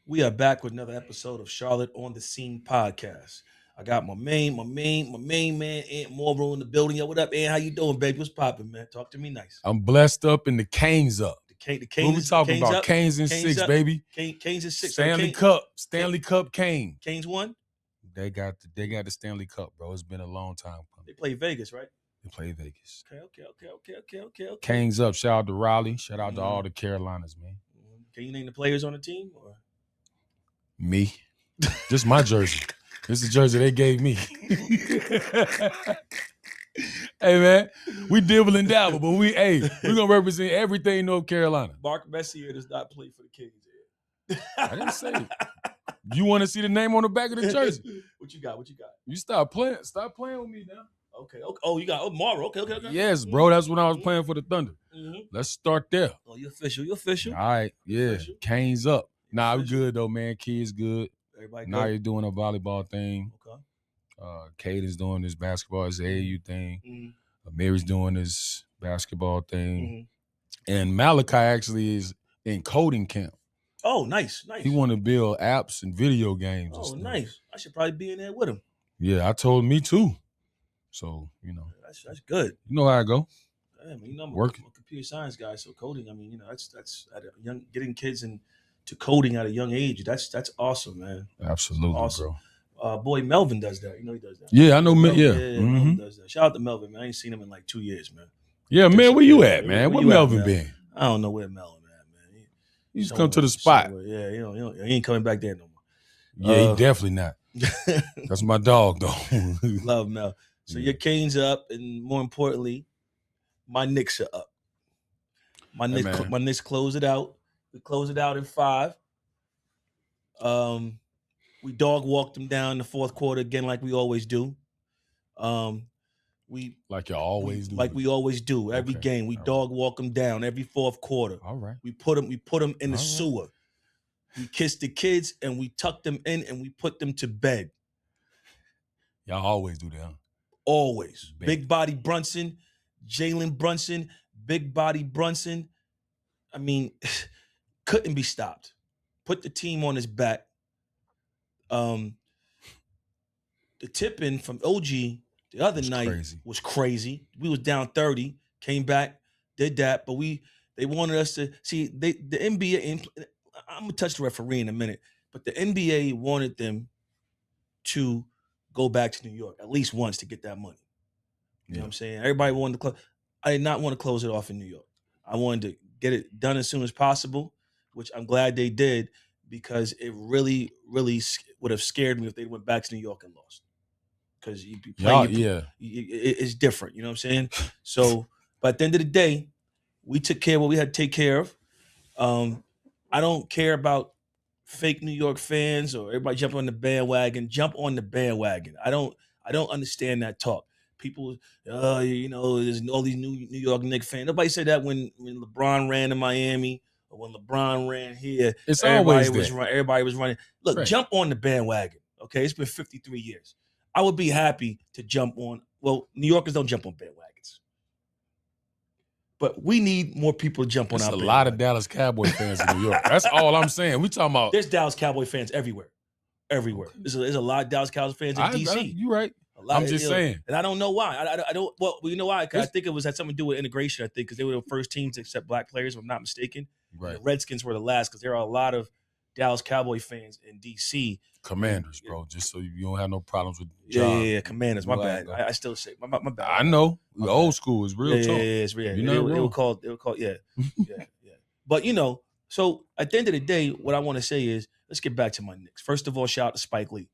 We are back with another episode of Charlotte on the Scene podcast. I got my main man, Aunt Morrow in the building. Yo, what up, Aunt? How you doing, baby? What's popping, man? Talk to me nice. I'm blessed up and the Canes up. The What we talking Canes about? up. Canes in Canes six, up. baby. Canes is six. Stanley Cup Cane. Canes won. They got the Stanley Cup, bro. It's been a long time coming. They play Vegas, right? They play Vegas. Okay. Canes up. Shout out to Raleigh. Shout out to all the Carolinas, man. Can you name the players on the team? Or? Me. This is my jersey. This is the jersey they gave me. Hey, man, we dibble and dabble, but we're going to represent everything North Carolina. Mark Messier does not play for the Kings yet. I didn't say it. You want to see the name on the back of the jersey? What you got? You stop playing with me now. Okay. Oh, you got Morrow. Okay. Yes, bro. That's when I was playing for the Thunder. Mm-hmm. Let's start there. Oh, you official. All right, yeah. Official. Canes up. Nah, we good though, man. Kids good. Everybody Now good? you're doing a volleyball thing. Okay. Caden's doing his basketball, his AAU thing. Mm-hmm. Mary's doing his basketball thing. Mm-hmm. And Malachi actually is in coding camp. Oh, nice. He want to build apps and video games. Oh, and nice. I should probably be in there with him. Yeah, I told him me too. So, That's good. You know how I go. Yeah, I'm Working. a computer science guy, so coding. I mean, that's at a getting kids into coding at a young age. That's awesome, man. Absolutely, awesome. bro. Boy, Melvin does that. You know he does that. Yeah, I know. Yeah. Melvin does that. Shout out to Melvin, man. I ain't seen him in like 2 years, man. Yeah, man. Where you at, man? Where Melvin been? I don't know where Melvin at, man. He just come to the spot. Yeah, he ain't coming back there no more. Yeah, he definitely not. That's my dog, though. Love Mel. So your Canes are up, and more importantly, my Knicks are up. My Knicks close it out. We close it out in 5. We dog walked them down in the fourth quarter again, like we always do. Like you always do. Like we always do. Every game, we dog walk them down every fourth quarter. All right. We put them in the sewer. We kissed the kids and we tucked them in and we put them to bed. Y'all always do that, huh? Always. Big body Brunson, Jalen Brunson, big body Brunson. I mean, couldn't be stopped. Put the team on his back. The tip-in from OG the other night was crazy. We was down 30, came back, did that, but they wanted us to see the NBA. I'm gonna touch the referee in a minute, but the NBA wanted them to go back to New York at least once to get that money. You know what I'm saying? Everybody wanted to close. I did not want to close it off in New York. I wanted to get it done as soon as possible, which I'm glad they did, because it really, really would have scared me if they went back to New York and lost. Because you'd be playing, it's different. You know what I'm saying? So, but at the end of the day, we took care of what we had to take care of. I don't care about fake New York fans or everybody jump on the bandwagon. Jump on the bandwagon. I don't understand that talk. People, there's all these New York Knicks fans. Nobody said that when LeBron ran to Miami or when LeBron ran here. It's always everybody was running. Look, jump on the bandwagon. Okay, it's been 53 years. I would be happy to jump on. Well, New Yorkers don't jump on bandwagons, but we need more people to jump on our bandwagon. There's a lot of Dallas Cowboy fans in New York. That's all I'm saying. We talking about. There's Dallas Cowboy fans everywhere. Okay. There's a lot of Dallas Cowboy fans in DC. You're right. I'm just saying. And I don't know why. I don't. Well, you know why? Because I think it had something to do with integration. I think because they were the first team to accept black players, if I'm not mistaken. Right. And the Redskins were the last, because there are a lot of Dallas Cowboy fans in DC. Commanders, bro. Just so you don't have no problems with Yeah, Commanders. My bad. I still say my bad. I know. The old school is real talk. Yeah, it's real. They were called. Yeah. But so at the end of the day, what I want to say is, let's get back to my Knicks. First of all, shout out to Spike Lee.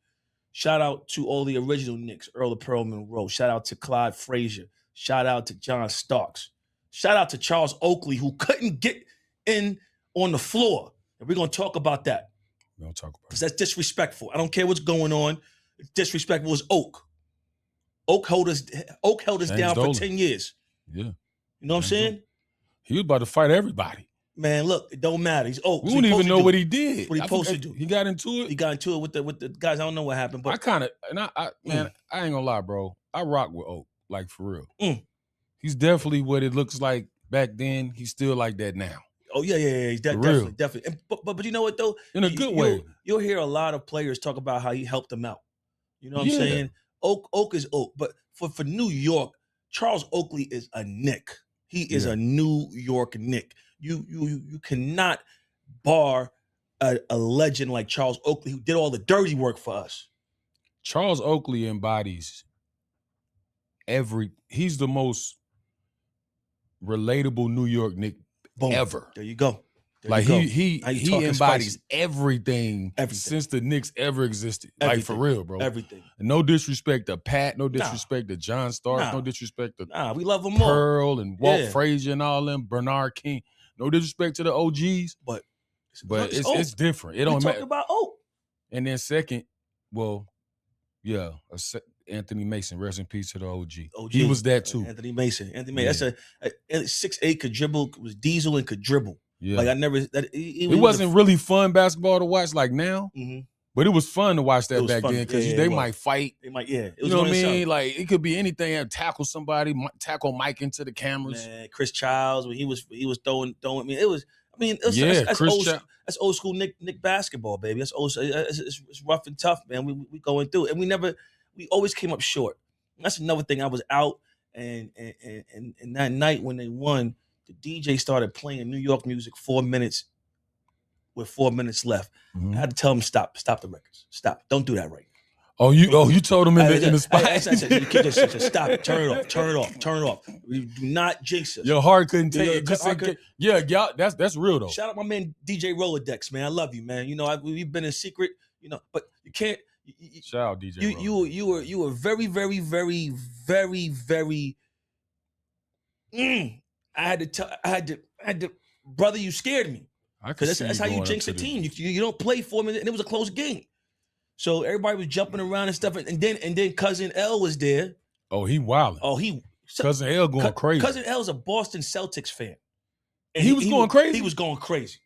Shout out to all the original Knicks, Earl of Pearl Monroe. Shout out to Clyde Frazier. Shout out to John Starks. Shout out to Charles Oakley, who couldn't get in on the floor. And we're going to talk about that. We're going to talk about it. Because that's disrespectful. I don't care what's going on. It's disrespectful. It's Oak. Oak held us down for 10 years. Yeah. You know what I'm saying? He was about to fight everybody. Man, look, it don't matter. He's Oak. We don't even know what he did. What he supposed to do. He got into it? He got into it with the guys. I don't know what happened. But I ain't going to lie, bro. I rock with Oak, like for real. He's definitely what it looks like back then. He's still like that now. Oh yeah. Definitely. And, but you know what though? In a good way. You'll hear a lot of players talk about how he helped them out. You know what I'm Yeah. saying? Oak is Oak, but for New York, Charles Oakley is a Knick. He is a New York Knick. You cannot bar a legend like Charles Oakley who did all the dirty work for us. Charles Oakley embodies he's the most relatable New York Knick ever. There you go. He embodies everything since the Knicks ever existed. Everything. Like for real, bro. Everything. No disrespect to Pat, no disrespect to John Starks, no disrespect to we love them Pearl and Walt Frazier and all them, Bernard King. No disrespect to the OGs, but it's different. It don't matter. Talking about Oak. And then second, Anthony Mason, rest in peace to the OG. He was that too. Anthony Mason. That's a 6'8" could dribble, was diesel and could dribble. Yeah. Like I never. It wasn't really fun basketball to watch like now, but it was fun to watch that back then because they might fight. They might, It was, you know what I mean? Like it could be anything. Tackle somebody, tackle Mike into the cameras. Man, Chris Childs when he was throwing. I mean, it was. I mean, that's old school Nick basketball, baby. That's old. It's rough and tough, man. We going through it, and we always came up short. And that's another thing. I was out, and that night when they won, the DJ started playing New York music 4 minutes with 4 minutes left. I had to tell him stop the records, stop, don't do that right now. You told him in the spot. I said, you can't just stop it, turn it off. You do not jinx us. Your heart couldn't take it. Yeah, that's real though. Shout out my man DJ Rolodex, man. I love you, man. You know we've been in secret, but you can't. Shout out DJ. You were very, very, very, very, very. I had to, brother. You scared me because that's how you jinx a team. You don't play 4 minutes, and it was a close game. So everybody was jumping around and stuff, and then Cousin L was there. Oh, he wilding. Cousin L going crazy. Cousin L's a Boston Celtics fan. And he was going crazy. He was going crazy.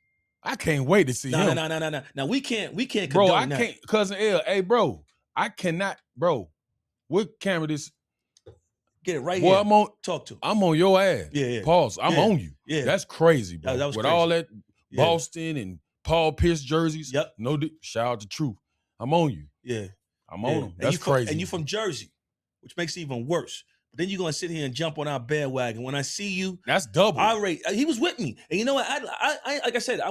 I can't wait to see him. No. Now we can't. Bro, I can't. Cousin L, hey, bro, I cannot, bro. What camera this? Get it right here. Talk to him. I'm on your ass. Yeah. Pause. I'm on you. Yeah. That's crazy, bro. That was with crazy. all that Boston and Paul Pierce jerseys. Yep. No, shout out to Truth. I'm on you. Yeah. I'm on him. That's crazy. And you from Jersey, which makes it even worse. But then you're gonna sit here and jump on our bandwagon. When I see you, that's double. He was with me, and you know what? I like I said, I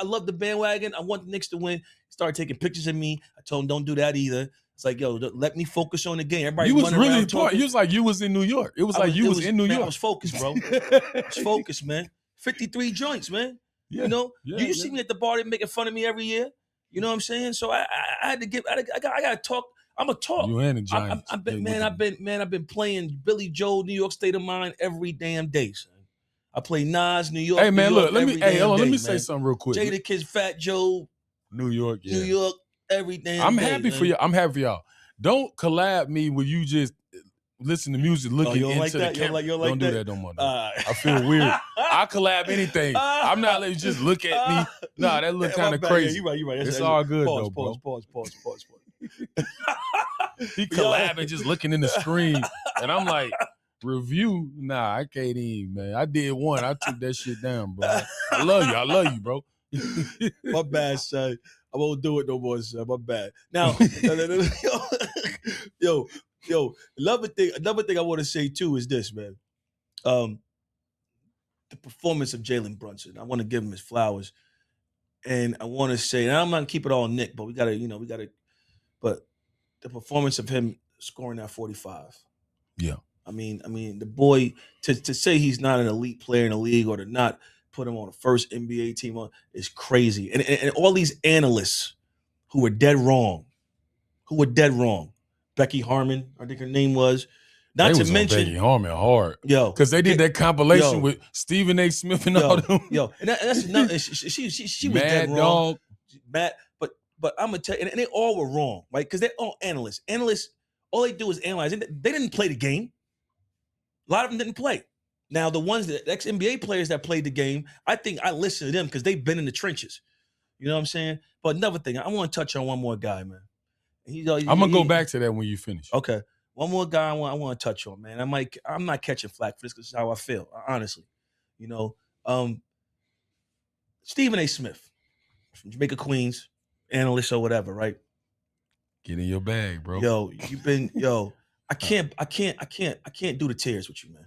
love the bandwagon. I want the Knicks to win. He started taking pictures of me. I told him don't do that either. It's like, yo, let me focus on the game. Everybody, you was really important. You was like you was in New York. It was like you was in New York. I was focused, bro. I was focused, man. 53 joints, man. Yeah, you see me at the bar, they making fun of me every year. You know what I'm saying? So I had to give. I got to talk. I'm a talk. You and the Giants. I've been playing Billy Joel, New York State of Mind every damn day, son. I play Nas, New York. Hey man, New York, look, let me say something real quick. Jada Kids, Fat Joe, New York, New York, every damn day. I'm happy for you. I'm happy for y'all. Don't collab me where you just listen to music looking into the camera. Don't do that no more. I feel weird. I collab anything. I'm not letting you just look at me. Nah, that look kind of crazy. Yeah, you're right. It's all good though, bro. Pause. He collabing just looking in the screen, and I'm like, review? Nah, I can't even, man. I did one. I took that shit down, bro. I love you, bro. My bad, son. I won't do it no more, son. My bad. Now, yo, another thing I want to say too is this, man. The performance of Jalen Brunson. I want to give him his flowers, and I want to say, and I'm not gonna keep it all Nick, but we gotta. But the performance of him scoring that 45. Yeah. I mean, the boy to say he's not an elite player in the league or to not put him on the first NBA team is crazy. And all these analysts who were dead wrong. Becky Harmon, I think her name was. Not to mention Becky Harmon hard. Yo. Because they did that compilation with Stephen A. Smith and all them. Yo. And that's another she was dead wrong. Dog. Mad, but I'm gonna tell you, and they all were wrong, right? Because they're all analysts. Analysts, all they do is analyze. They didn't play the game. A lot of them didn't play. Now, the ones that ex-NBA players that played the game, I think I listen to them because they've been in the trenches. You know what I'm saying? But another thing, I want to touch on one more guy, man. I'm gonna go back to that when you finish. Okay. One more guy I want to touch on, man. I'm not catching flack for this because this is how I feel, honestly. You know, Stephen A. Smith from Jamaica, Queens, analyst or whatever, right? Get in your bag, bro. I can't do the tears with you, man.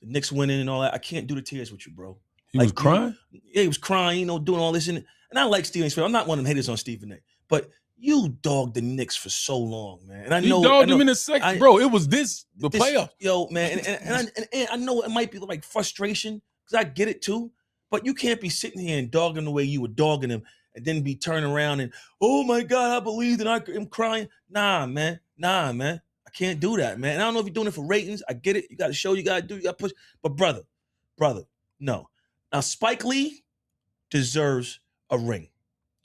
The Knicks winning and all that. I can't do the tears with you, bro. He was crying? He was crying, doing all this. And I like Stephen A. Smith. I'm not one of them haters on Stephen A. But you dogged the Knicks for so long, man. And I know he dogged them in the second, bro. It was the playoff. Man. And I know it might be like frustration because I get it too. But you can't be sitting here and dogging the way you were dogging him and then be turning around and, oh my God, I believe that I am crying. Nah, man. I can't do that, man. And I don't know if you're doing it for ratings. I get it. You got to show, you got to do, you got to push. But brother, no. Now, Spike Lee deserves a ring.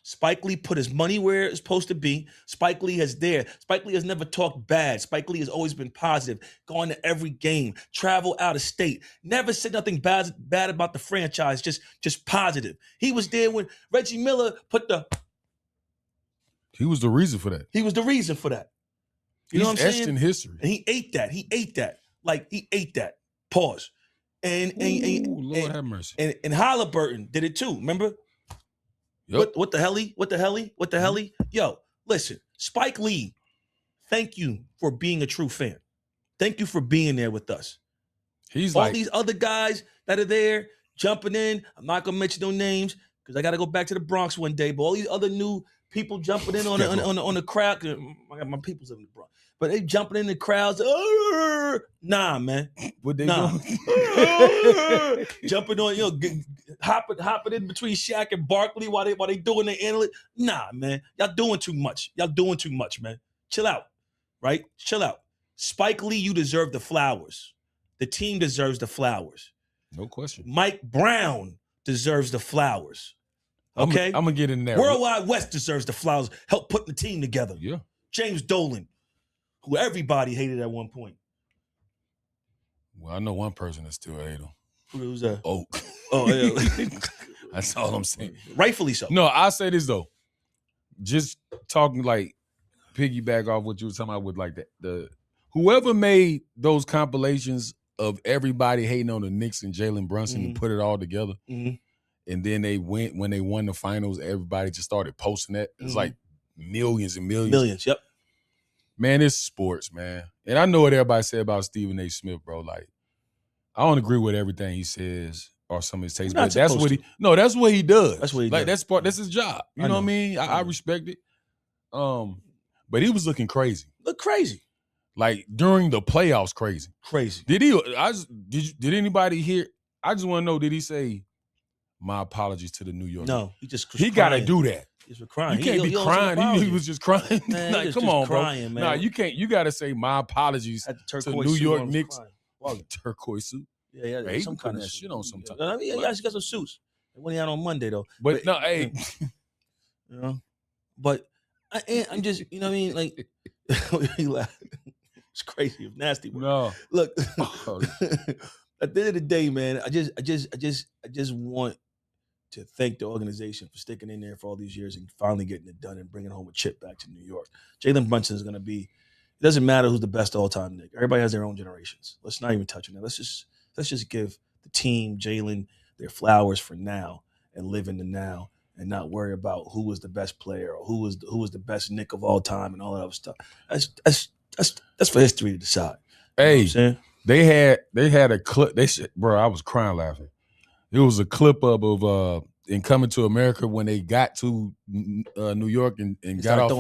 Spike Lee put his money where it's supposed to be. Spike Lee has never talked bad. Spike Lee has always been positive, going to every game, travel out of state, never said nothing bad about the franchise, just positive. He was there when Reggie Miller He was the reason for that. You know what I'm saying? He's etched in history. And he ate that. Like, he ate that. Pause. And Lord have mercy. And Halliburton did it too, remember? Yep. What the hell? Yo, listen, Spike Lee, thank you for being a true fan. Thank you for being there with us. He's all these other guys that are there jumping in. I'm not gonna mention no names because I gotta go back to the Bronx one day. But all these other new people jumping in on the crowd. I got my people's in the Bronx, but they jumping in the crowds. Nah, man. What they doing? Jumping on, hopping in between Shaq and Barkley while they doing their analytics. Nah, man. Y'all doing too much, man. Chill out, right? Chill out. Spike Lee, you deserve the flowers. The team deserves the flowers. No question. Mike Brown deserves the flowers. Okay? I'm going to get in there. Worldwide West deserves the flowers. Help putting the team together. Yeah. James Dolan, who everybody hated at one point. Well, I know one person that still hate him. Who's that? Oak. Oh, yeah. That's all I'm saying. Rightfully so. No, I say this, though. Just talking like piggyback off what you were talking about with like the whoever made those compilations of everybody hating on the Knicks and Jalen Brunson and put it all together. Mm-hmm. And then when they won the finals, everybody just started posting that. It's like millions and millions. Millions, yep. Man, it's sports, man. And I know what everybody said about Stephen A. Smith, bro. Like, I don't agree with everything he says or some of his takes, but that's what that's what he does. That's what he does. That's his job. You know what I mean? I respect it. But he was looking crazy. Look crazy. Like during the playoffs, crazy. Crazy. Did anybody hear? I just want to know, did he say, my apologies to the New York? No, he got to do that. He's crying. You can't be crying. He was just crying. Man, like, come on, crying, bro. Man. Nah, you can't. You got to say my apologies to New York Knicks. Wow. Turquoise suit. Yeah, hey, some kind of shit on sometimes. I mean, yeah, he got some suits. When he out on Monday though. But no, hey, But I'm just, you know what I mean? Like, he laughed. It's crazy. It's nasty. Bro. No, look. At the end of the day, man, I just want to thank the organization for sticking in there for all these years and finally getting it done and bringing home a chip back to New York. Jalen Brunson is going to be. It doesn't matter who's the best all-time Knick. Everybody has their own generations. Let's not even touch on that. Let's just give the team, Jalen, their flowers for now and live in the now and not worry about who was the best player or who was the best Knick of all time and all that other stuff. That's for history to decide. Hey, you know they had a clip. They said, bro, I was crying laughing. It was a clip of in Coming to America when they got to New York and got off.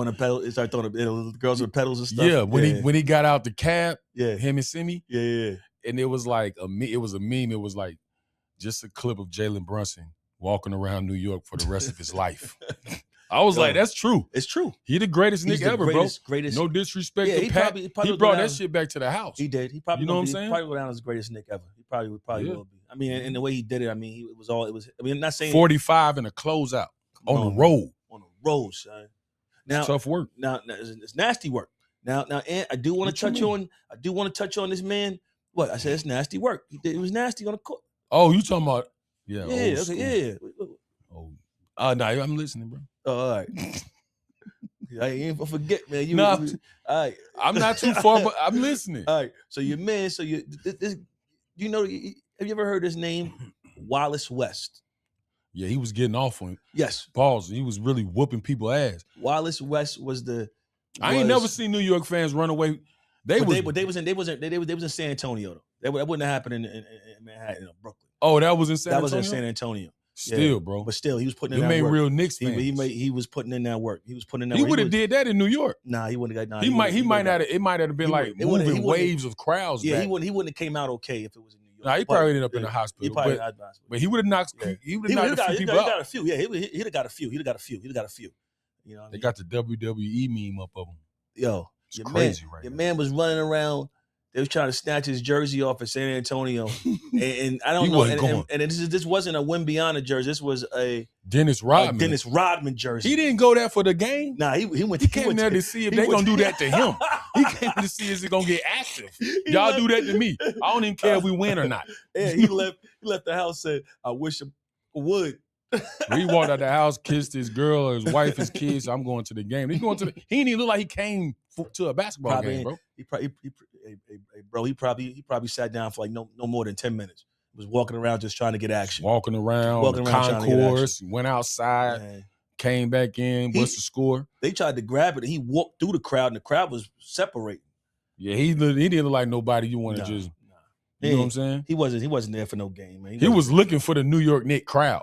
They started throwing the girls with pedals and stuff. Yeah, when he got out the cab, him and Simi. Yeah. And it was like it was a meme. It was like just a clip of Jalen Brunson walking around New York for the rest of his life. I was like, that's true. It's true. He the greatest Knick ever, greatest. No disrespect to Pat. He brought that shit back to the house. He did. He probably, you know what I'm saying? He probably go down as the greatest Knick ever. He probably will be. I mean, and the way he did it, I mean, I'm not saying 45 and a closeout on the road. On the road, son. Now, it's tough work. Now it's nasty work. Now, and I do want to touch on this man. What I said, it's nasty work. It was nasty on the court. Oh, you talking about? Yeah. Okay, yeah. Oh, no, I'm listening, bro. Oh, all right. I ain't gonna forget, man. Nah, all right. I'm not too far, but I'm listening. All right. So your man, have you ever heard his name? Wallace West. Yeah, he was getting off on him. Yes. Pause. He was really whooping people's ass. Wallace West was the. I ain't never seen New York fans run away. They was in San Antonio though. That wouldn't happen in Manhattan or Brooklyn. Oh, that was in San Antonio? That was in San Antonio. Still, bro. But still, he was putting in that work. Real Knicks fans. He was putting in that work. He was putting in that work. He would have did that in New York. Nah, he wouldn't have got. Nah, he might have. It might have been like moving waves of crowds. Yeah, back. He wouldn't have came out okay if it was in New York. Nah, he probably ended up in the hospital. But he would have knocked. Yeah. He would have knocked a few people out. He got a few. Yeah, he'd have got a few. He'd have got a few. You know, they got the WWE meme up of him. Yo, it's crazy, right? Your man was running around. They was trying to snatch his jersey off at San Antonio, and I don't know. And this wasn't a Wimbiana jersey. This was a Dennis Rodman jersey. He didn't go there for the game. Nah, he went. He came there to see if they gonna do that to him. He came to see if it's gonna get active. Y'all do that to me. I don't even care if we win or not. Yeah, he left the house. Said, "I wish I would." He walked out the house, kissed his girl, his wife, his kids. I'm going to the game. He didn't even look like he came to a basketball game, bro. He probably sat down for like no more than 10 minutes. He was walking around just trying to get action. Walking around concourse, went outside, came back in. What's the score? They tried to grab it, and he walked through the crowd, and the crowd was separating. Yeah, he didn't look like nobody you want to just. You know what I'm saying? He wasn't there for no game, man. He was looking for the New York Knicks crowd.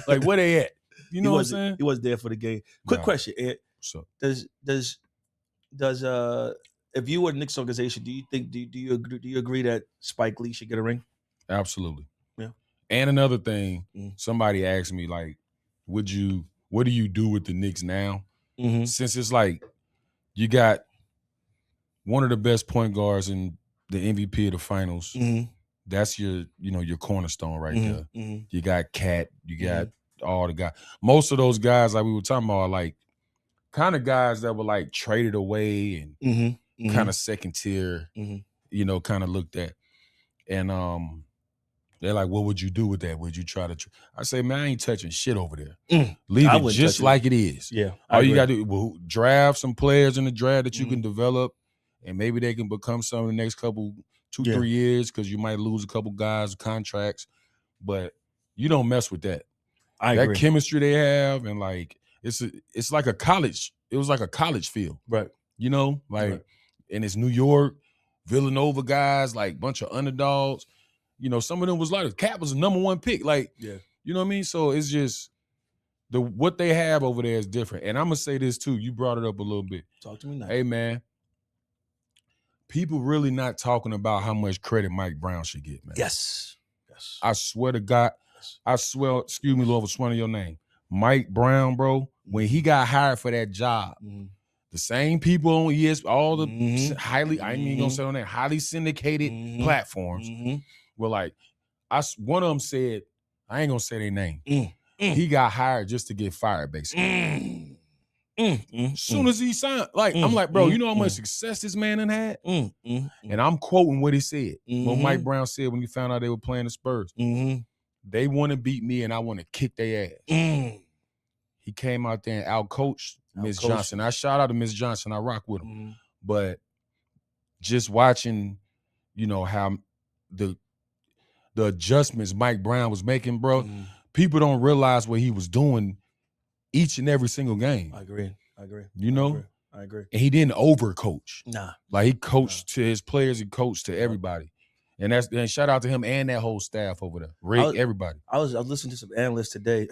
Like, where they at? You know what I'm saying? He wasn't there for the game. Quick question, Ed. So does if you were a Knicks organization, do you agree that Spike Lee should get a ring? Absolutely. Yeah. And another thing, somebody asked me, like, what do you do with the Knicks now? Mm-hmm. Since it's like you got one of the best point guards in the MVP of the finals. Mm-hmm. That's your cornerstone right there. Mm-hmm. You got Cat, you got all the guys. Most of those guys, like we were talking about, are like kind of guys that were like traded away and kind of second tier, kind of looked at. And they're like, what would you do with that? Would you try to I say, man, I ain't touching shit over there. Leave it just like it is. Yeah. All you got to do, draft some players in the draft that you can develop, and maybe they can become some in the next 2-3 years, because you might lose a couple guys' contracts, but you don't mess with that. I agree. That chemistry they have, and like it's like a college. It was like a college feel, right? And it's New York, Villanova guys, like bunch of underdogs. Some of them was like Cat was the number 1 pick, like you know what I mean. So it's just what they have over there is different. And I'm gonna say this too. You brought it up a little bit. Talk to me now. Hey man. People really not talking about how much credit Mike Brown should get, man. Yes. I swear to God, excuse me, Lord, for swearing your name. Mike Brown, bro, when he got hired for that job, the same people on ESPN, all the highly, I ain't even gonna say on that, highly syndicated platforms were like, one of them said, I ain't gonna say their name. He got hired just to get fired, basically. As soon as he signed, I'm like, bro, you know how much success this man done had? And I'm quoting what he said. What Mike Brown said when he found out they were playing the Spurs. They want to beat me and I want to kick their ass. He came out there and out-coached Miss Johnson. I shout out to Miss Johnson. I rock with him. But just watching, how the adjustments Mike Brown was making, bro, people don't realize what he was doing each and every single game. I agree. I agree. And he didn't overcoach. Nah. Like he coached to his players, he coached to everybody. And shout out to him and that whole staff over there. Rick, everybody. I was listening to some analysts today,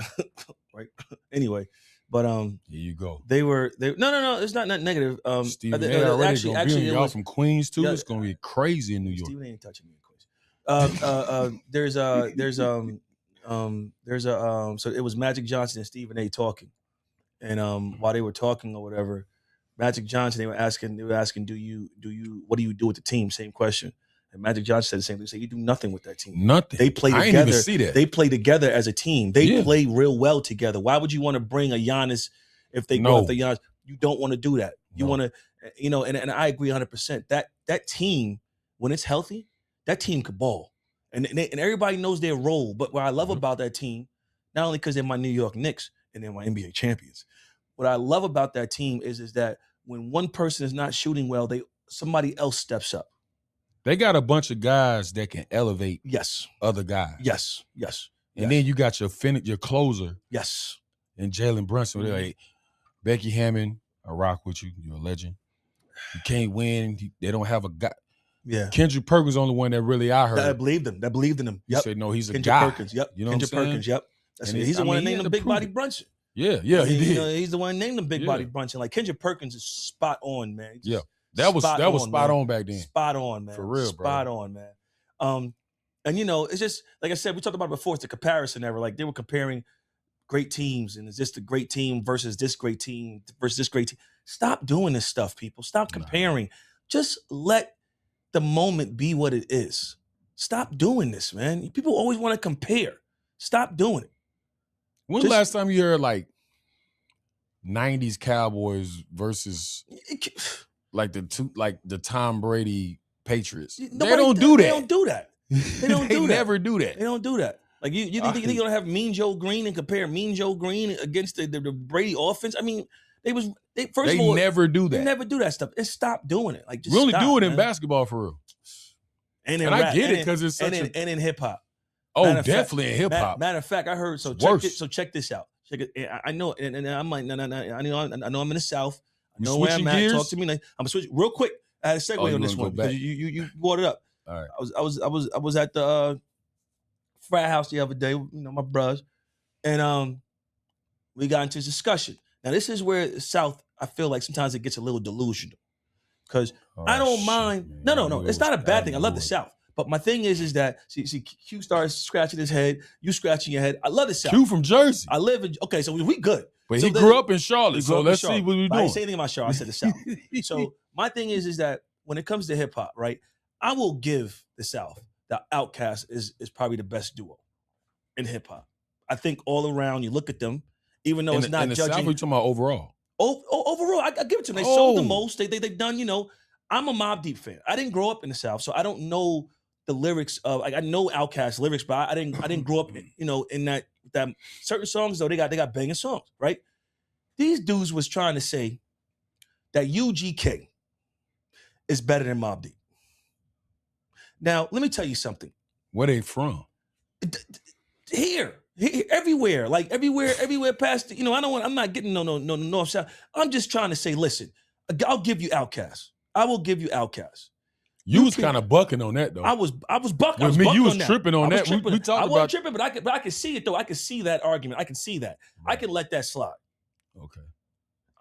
right? Anyway, but here you go. No, it's not negative. Steven, they already gonna be y'all from Queens too. It's gonna be crazy in New York. Steven ain't touching me in Queens. So it was Magic Johnson and Stephen A. talking, and while they were talking or whatever, Magic Johnson, they were asking, what do you do with the team? Same question. And Magic Johnson said the same thing. He said, you do nothing with that team. Nothing. They play together. I didn't even see that. They play together as a team. They play real well together. Why would you want to bring a Giannis if they go after Giannis? You don't want to do that. You want to, and I agree 100%. That team, when it's healthy, that team could ball. And everybody knows their role. But what I love about that team, not only because they're my New York Knicks and they're my NBA champions, what I love about that team is that when one person is not shooting well, somebody else steps up. They got a bunch of guys that can elevate other guys. Yes. And then you got your closer. Yes. And Jalen Brunson. They're like, Becky Hammond, I rock with you. You're a legend. You can't win. They don't have a guy. Yeah. Kendrick Perkins is the only one that really I heard. That believed in him. You said, no, he's a Kendrick guy. Perkins, yep. You know Kendrick Perkins, yep. He's the one that named him Big Body Brunson. Yeah, he did. You know, he's the one that named him Big Body Brunson. Like, Kendrick Perkins is spot on, man. That was spot on back then. Spot on, man. For real, spot on, man. And you know, it's just like I said, we talked about it before. It's the comparison ever. Like they were comparing great teams, and is this the great team versus this great team versus this great team? Stop doing this stuff, people. Stop comparing. Just let the moment be what it is. Stop doing this, man. People always want to compare. Stop doing it. When's the last time you heard like 90s Cowboys versus like the Tom Brady Patriots? They don't do that. They don't do that. They don't do that. They never do that. They don't do that. Like you think you're gonna have Mean Joe Green and compare Mean Joe Green against the Brady offense? I mean, they never do that. They never do that stuff. And stop doing it. Like just we only do it man. in basketball for real. And I get it because it's such and in hip hop. Oh, definitely in hip hop. Matter of fact, I heard. So check this out. Check it. I know, and I'm like, no. I know I'm in the South. I know where I'm at. Talk to me. I'm gonna switch real quick. I had a segue on this one because you brought it up. All right. I was at the frat house the other day. You know, my bros, and we got into this discussion. Now this is where the South, I feel like sometimes it gets a little delusional because I don't mind. Man. No. It's not a bad thing. I love the South. But my thing is that see, Q starts scratching his head, you scratching your head. I love the South. Q from Jersey. I live in so we good. But he grew up in Charlotte, so let's see what we're doing. I didn't say anything about Charlotte. I said the South. So my thing is that when it comes to hip hop, right, I will give the South the Outkast is probably the best duo in hip hop. I think all around you look at them, even though it's not judging. South, we're talking about overall. Overall, I give it to them. They sold the most. They've done. You know, I'm a Mobb Deep fan. I didn't grow up in the South, so I don't know the lyrics of I know Outkast lyrics, but I didn't grow up in that certain songs though they got banging songs, right? These dudes was trying to say that UGK is better than Mobb Deep. Now, let me tell you something. Where they from? Here, everywhere, like everywhere past. I'm not getting no north south. I'm just trying to say, listen, I'll give you Outkast. I will give you Outkast. You was kind of bucking on that though. I was bucking. With me, you was tripping on that. We talked about. I wasn't tripping, but I could see it though. I could see that argument. I can see that. Right. I can let that slide. Okay.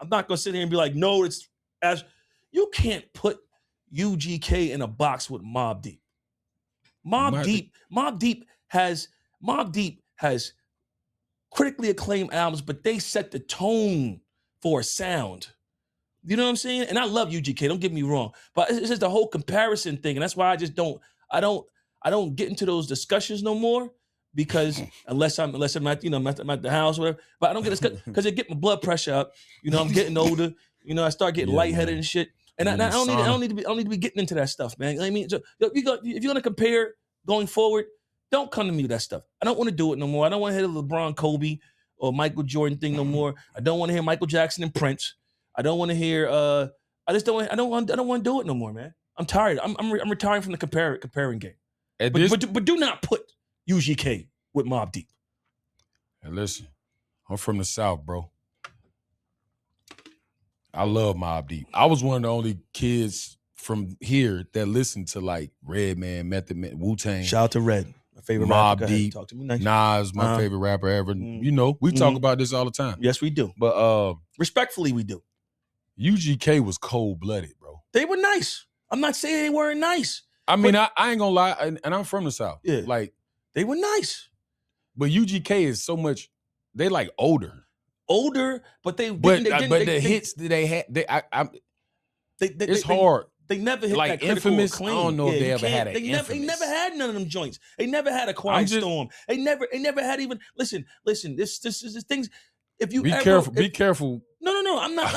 I'm not gonna sit here and be like, no, it's as you can't put UGK in a box with Mobb Deep. Mobb Deep has critically acclaimed albums, but they set the tone for a sound. You know what I'm saying? And I love UGK. Don't get me wrong, but it's just the whole comparison thing, and that's why I just don't. I don't get into those discussions no more because unless I'm at I'm at the house or whatever. But I don't get because it get my blood pressure up. I'm getting older. I start getting lightheaded and shit. And I don't need to be getting into that stuff, man. You know what I mean, so if you're gonna compare going forward, don't come to me with that stuff. I don't want to do it no more. I don't want to hear the LeBron, Kobe, or Michael Jordan thing no more. I don't want to hear Michael Jackson and Prince. I don't want to hear. I don't want to do it no more, man. I'm tired. I'm retiring from the comparing game. But do not put UGK with Mobb Deep. Hey, listen, I'm from the South, bro. I love Mobb Deep. I was one of the only kids from here that listened to like Redman, Method Man, Wu-Tang. Shout out to Red, my favorite Mobb rapper. Deep. Talk to me nice. Nas, my favorite rapper ever. We talk about this all the time. Yes, we do. But respectfully, we do. UGK was cold-blooded, bro. They were nice. I'm not saying they weren't nice. I mean, I ain't gonna lie, and I'm from the South. Yeah. Like, they were nice. But UGK is so much, they like older. But the hits that they had, it's hard. They never hit like that critical Infamous. acclaim. I don't know if they ever had They never had none of them joints. They never had a Quiet Storm. They never had even. Listen. This is things. If you be careful. No. I'm not.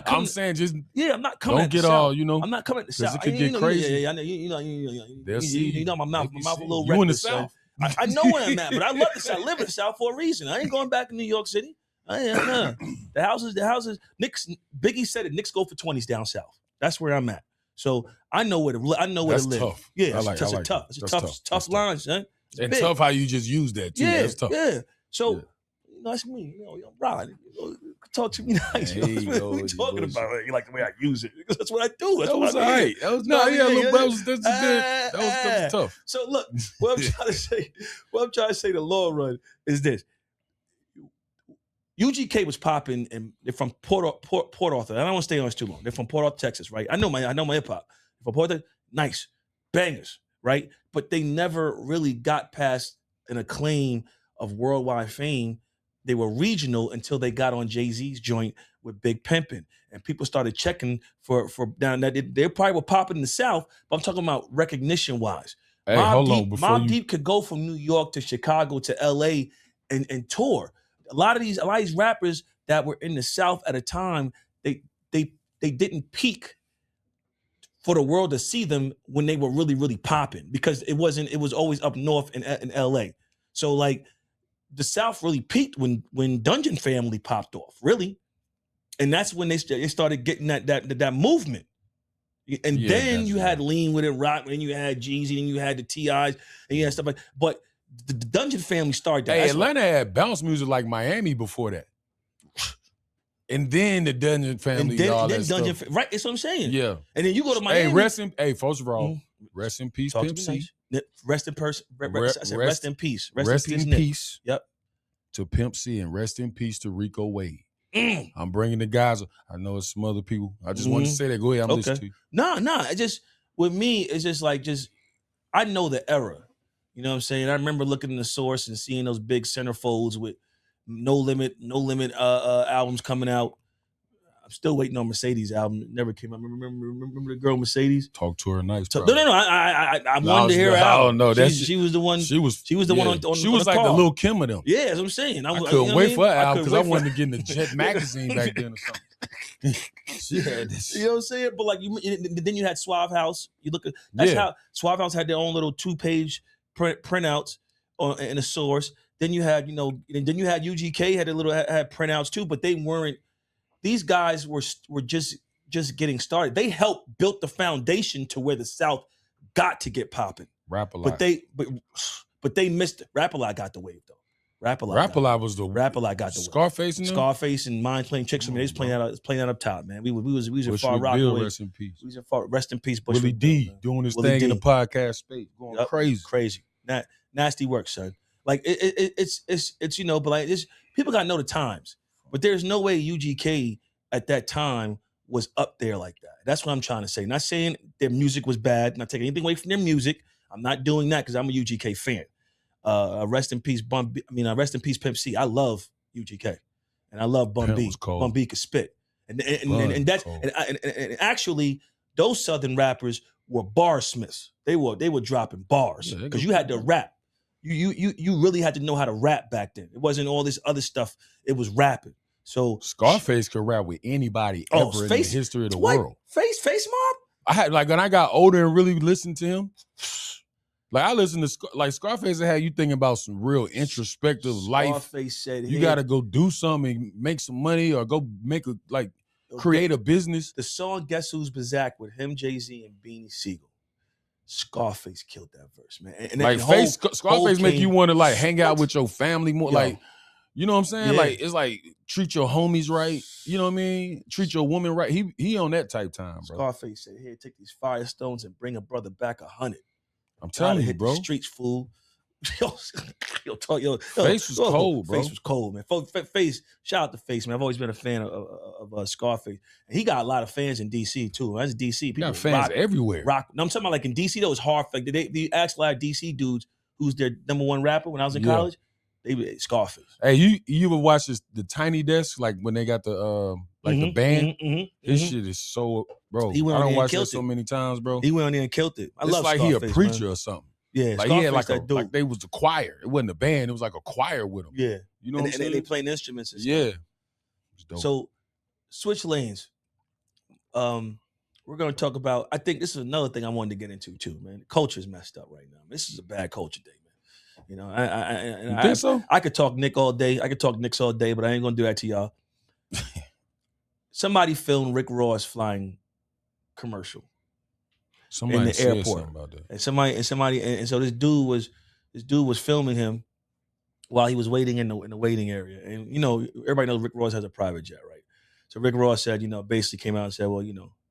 I'm saying just I'm not coming. Don't get all. I'm not coming to the South. It could get crazy. Yeah, I know. You know my mouth a little reckless. You in the South. I know where I'm at, but I love the South. I live in the South for a reason. I ain't going back to New York City. The houses. Knicks. Biggie said it. Knicks go for 20s down south. That's where I'm at. So I know where to live. Tough. Yeah, it's tough. It's a tough line, son. And big. Tough how you just use that too. Yeah, that's tough. Yeah. So that's me. Rod. Talk to me nice. What are we talking about? You like the way I use it because that's what I do. That's that was all right. That was that was tough. So look, what I'm trying to say, the long run is this. UGK was popping, and they're from Port Arthur. I don't want to stay on this too long. They're from Port Arthur, Texas, right? I know my hip hop. From Port Arthur, nice bangers, right? But they never really got past an acclaim of worldwide fame. They were regional until they got on Jay-Z's joint with Big Pimpin', and people started checking for down that they probably were popping in the South, but I'm talking about recognition wise. Hey, Mobb Deep could go from New York to Chicago to LA and tour. A lot of these rappers that were in the South at a time, they didn't peak for the world to see them when they were really, really popping, because it was always up north in LA. So like the South really peaked when Dungeon Family popped off, really. And that's when they started getting that movement. And then you had Lean with it, Rock, and you had Jeezy, and you had the T.I.s, and you had stuff like. But the Dungeon Family started that. Hey, Atlanta had bounce music like Miami before that. And then the Dungeon Family, and then Dungeon, right? That's what I'm saying. Yeah. And then you go to Miami. First of all, rest in peace, Pimp C. Rest in peace. Rest in peace. Rest in peace. Yep. To Pimp C, and rest in peace to Rico Wade. I'm bringing the guys. I know it's some other people. I just wanted to say that. Go ahead. I'm listening to you. No. It just, with me, it's just like, I know the era. You know what I'm saying? I remember looking in the source and seeing those big centerfolds with No Limit albums coming out. I'm still waiting on Mercedes album. It never came out. Remember the girl Mercedes? Talk to her nice. No. I wanted to hear her out. No, she was the one. She was the one on She was like the Lil' Kim of them. Yeah, that's what I'm saying. I couldn't wait for her album because I wanted to get in the Jet magazine back then or something. She had this. You know what I'm saying? But like then you had Suave House. You look at how Suave House had their own little 2-page printouts in a source. Then you had UGK had had printouts too, but they weren't. These guys were just getting started. They helped build the foundation to where the South got to get popping. Rap-A-Lot. But they missed it. Rap-A-Lot got the wave though. Rap-A-Lot was the Rap-A-Lot got the Scarface wave. Scarface and Mind Playing Chicks. I mean, they was playing that up top, man. We was far rock away. Rest in peace. We was rest in peace. Willie D doing his thing in the podcast space, going crazy. Nasty work, son. Like it's but like people gotta know the times. But there's no way UGK at that time was up there like that. That's what I'm trying to say. Not saying their music was bad, not taking anything away from their music. I'm not doing that because I'm a UGK fan. Rest in peace, rest in peace, Pimp C. I love UGK, and I love Bun B. Bun B could spit, and actually those Southern rappers were barsmiths. They were dropping bars because you had to rap. You really had to know how to rap back then. It wasn't all this other stuff. It was rapping. So Scarface could rap with anybody ever in the history of the world. Face Mob. I had when I got older and really listened to him. Like I listened to Scarface had you thinking about some real introspective life. Scarface said you got to go do something, make some money, or go create a business. The song "Guess Who's Bazak" with him, Jay-Z, and Beanie Siegel. Scarface killed that verse, man. And Scarface make you want to hang out with your family more. You know what I'm saying? Yeah. Like it's like treat your homies right. You know what I mean? Treat your woman right. He on that type time, bro. Scarface said, "Here, take these Firestones and bring a brother back 100." I'm telling you, bro. The streets, fool. Face was cold, bro. Face was cold, man. Face, shout out to Face, man. I've always been a fan of Scarface. And he got a lot of fans in DC too. That's DC. People got fans everywhere. Rock. No, I'm talking about like in DC, though, it's hard. Like they asked a lot of DC dudes who's their number one rapper when I was in college. They Scarface. Hey, you ever watch the Tiny Desk? Like when they got the the band? His shit is so, bro. I don't watch that so many times, bro. He went on there and killed it. It's like Scarface, he a preacher, man, or something. Yeah, like he had like they was the choir. It wasn't a band. It was like a choir with him. Yeah, you know what I'm saying? And they playing instruments and stuff. Yeah. So switch lanes. We're gonna talk about. I think this is another thing I wanted to get into too, man. Culture's messed up right now. This is a bad culture day, man. You know, you think so? I could talk Nick all day. I could talk Knicks all day, but I ain't gonna do that to y'all. Somebody filmed Rick Ross flying commercial. Somebody in the airport about that. and so this dude was this dude was filming him while he was waiting in the waiting area. And, everybody knows Rick Ross has a private jet, right? So Rick Ross said, basically came out and said, well,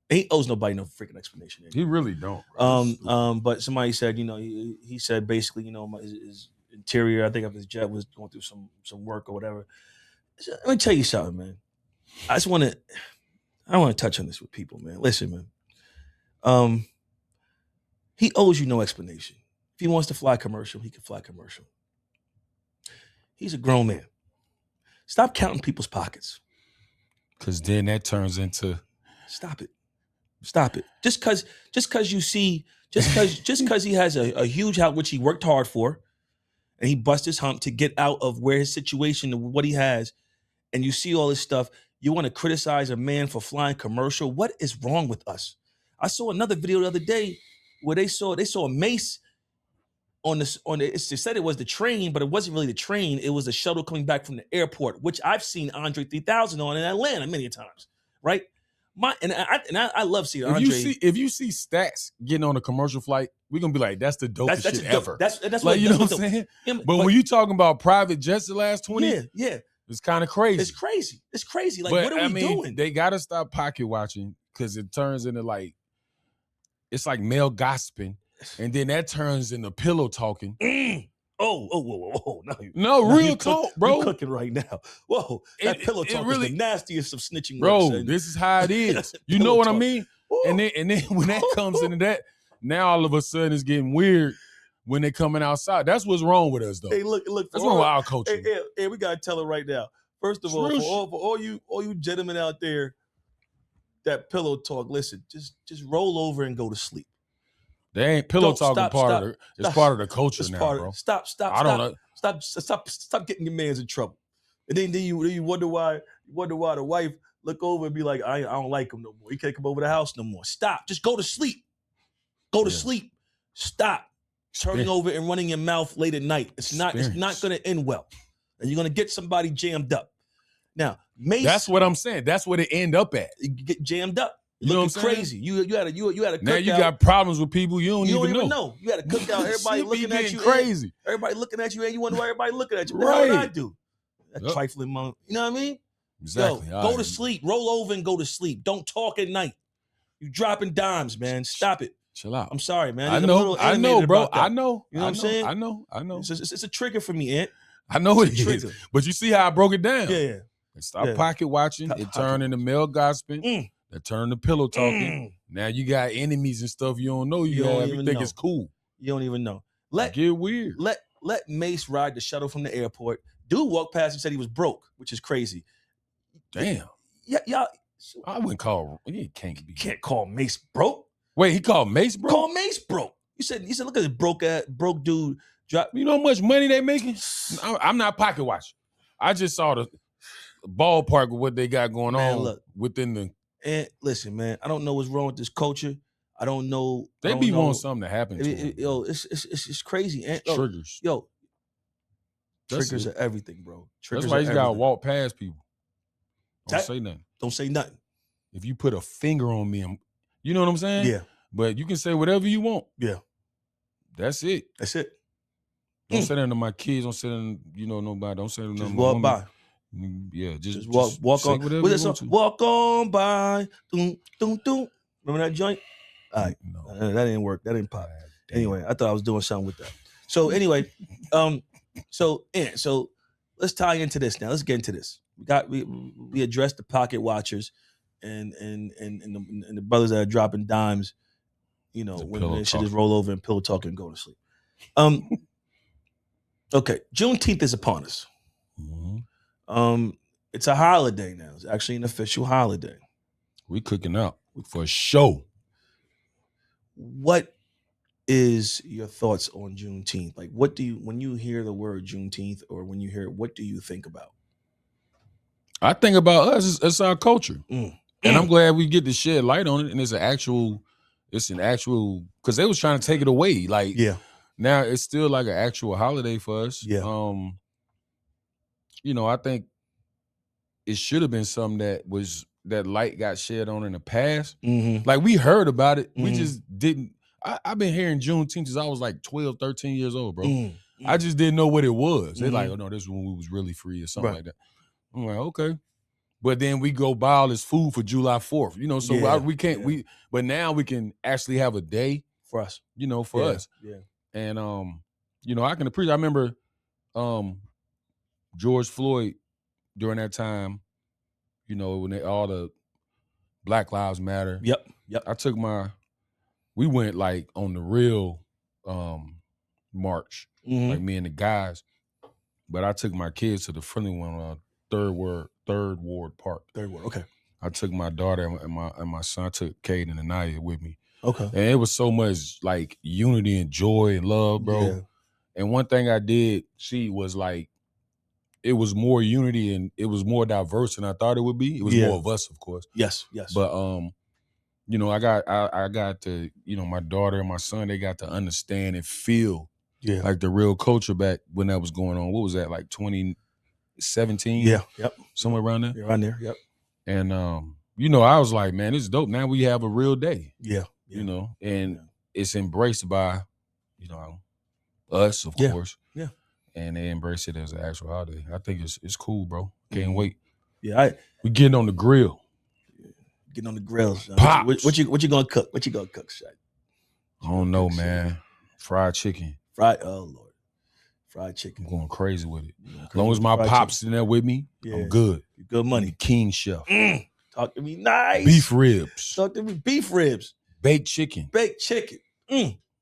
he owes nobody no freaking explanation. He really don't. But somebody said, he said basically, his interior, I think of his jet was going through some work or whatever. So, let me tell you something, man. I want to touch on this with people, man. Listen, man. He owes you no explanation. If he wants to fly commercial, he can fly commercial. He's a grown man. Stop counting people's pockets. Because then that turns into... Stop it. Just because you see, just because he has a huge house, which he worked hard for, and he bust his hump to get out of where his situation and what he has, and you see all this stuff, you want to criticize a man for flying commercial? What is wrong with us? I saw another video the other day where they saw Mace on they said it was the train, but it wasn't really the train. It was a shuttle coming back from the airport, which I've seen Andre 3000 on in Atlanta many times, right? I love seeing Andre. If you see Stacks getting on a commercial flight, we're gonna be like, that's the dopest shit ever. That's like, you know what I'm saying? Yeah, but when you talking about private jets the last 20, yeah, it's kind of crazy. It's crazy. Like, what are we doing? They gotta stop pocket watching because it turns into like, it's like male gossiping, and then that turns into pillow talking. Whoa. No, real talk, bro. You're cooking right now. Whoa, that pillow talk is the nastiest of snitching bro, words. This is how it is. You know what I mean? And then when that comes into that, now all of a sudden it's getting weird when they're coming outside. That's what's wrong with us, though. Hey, look. That's wrong with our culture. Hey, we gotta tell it right now. First of all, for all you gentlemen out there, that pillow talk. Listen, just roll over and go to sleep. They ain't pillow talking part of the culture now, bro. Stop. I don't know. Stop getting your mans in trouble. And then you wonder why the wife look over and be like, I don't like him no more. He can't come over the house no more. Stop. Just go to sleep. Go to sleep. Stop turning over and running your mouth late at night. It's not gonna end well. And you're gonna get somebody jammed up. Now, Mace. That's what I'm saying. That's where it end up at. You get jammed up. You know what I'm crazy. You had a cookout. Now you got problems with people you don't even know. You had a cookout. Everybody looking at you. Crazy. Everybody looking at you, and you wonder why everybody looking at you. Right. What did I do? That trifling moment. You know what I mean? Exactly. Go to sleep. Roll over and go to sleep. Don't talk at night. You dropping dimes, man. Stop it. Chill out. I'm sorry, man. I know, bro. I know. You know what I'm saying? I know. It's a trigger for me, Ant. I know it is. But you see how I broke it down. Yeah. Stop pocket watching. It turned into male gossiping. That turned to pillow talking. Now you got enemies and stuff you don't know you have. You think it's cool. You don't even know. Get weird. Let Mace ride the shuttle from the airport. Dude walked past and said he was broke, which is crazy. Damn. Yeah, y'all. I wouldn't call. You can't call Mace broke. Wait, he called Mace broke? Call Mace broke. You said look at this broke dude. You know how much money they making? I'm not pocket watching. I just saw the ballpark of what they got going on within the. And listen, man, I don't know what's wrong with this culture. I don't know. They be wanting something to happen to them. It's crazy. And, triggers. Triggers are everything, bro. That's why you gotta walk past people. Don't say nothing. Don't say nothing. If you put a finger on me, you know what I'm saying? Yeah. But you can say whatever you want. Yeah. That's it. Don't say that to my kids. Don't say that to, nobody. Don't say that to just my walk woman. by. Yeah, just walk on. What's that song? Walk on by. Doom, doom, doom. Remember that joint? All right. No. That didn't work. That didn't pop. Anyway, I thought I was doing something with that. So anyway, so let's tie into this now. Let's get into this. We addressed the pocket watchers and the brothers that are dropping dimes, when they should just roll over and pillow talk and go to sleep. Okay, Juneteenth is upon us. Mm-hmm. It's a holiday now. It's actually an official holiday. We cooking up for a show. What is your thoughts on Juneteenth? Like, when you hear the word Juneteenth, or when you hear it, what do you think about? I think about us. It's our culture, and I'm glad we get to shed light on it. And it's an actual, because they was trying to take it away. Like, now it's still like an actual holiday for us. Yeah. I think it should have been something that light got shed on in the past. Mm-hmm. Like, we heard about it. Mm-hmm. We just didn't. I've been hearing Juneteenth since I was like 12, 13 years old, bro. I just didn't know what it was. They're like, oh no, this is when we was really free or something like that. I'm like, okay. But then we go buy all this food for July 4th, you know, so we can't, but now we can actually have a day for us, you know, for us. Yeah. And, you know, I can appreciate, I remember George Floyd during that time, you know, when all the Black Lives Matter. Yep. I took we went like on the real march, like me and the guys, but I took my kids to the friendly one on Third Ward Park. Third Ward, okay. I took my daughter and my son. I took Kate and Anaya with me. Okay. And it was so much like unity and joy and love, bro. Yeah. And one thing I did see was like, it was more unity and it was more diverse than I thought it would be. It was more of us, of course. Yes. But you know, I got to, you know, my daughter and my son, they got to understand and feel like the real culture back when that was going on. What was that, like 2017? Yeah, yep. Somewhere around there? Yeah, around there, yep. And you know, I was like, man, this is dope. Now we have a real day. Yeah. You know, and it's embraced by, you know, us, of course. Yeah. And they embrace it as an actual holiday. I think it's cool, bro. Can't wait. Yeah, we getting on the grill. Getting on the grill. Pops. What you gonna cook? What you gonna cook, Shaq? I don't know, man. Fried chicken. Oh Lord. Fried chicken. I'm going crazy with it. As long as my pops in there with me, I'm good. Good money. King chef. Talk to me nice. Beef ribs. Talk to me beef ribs. Baked chicken.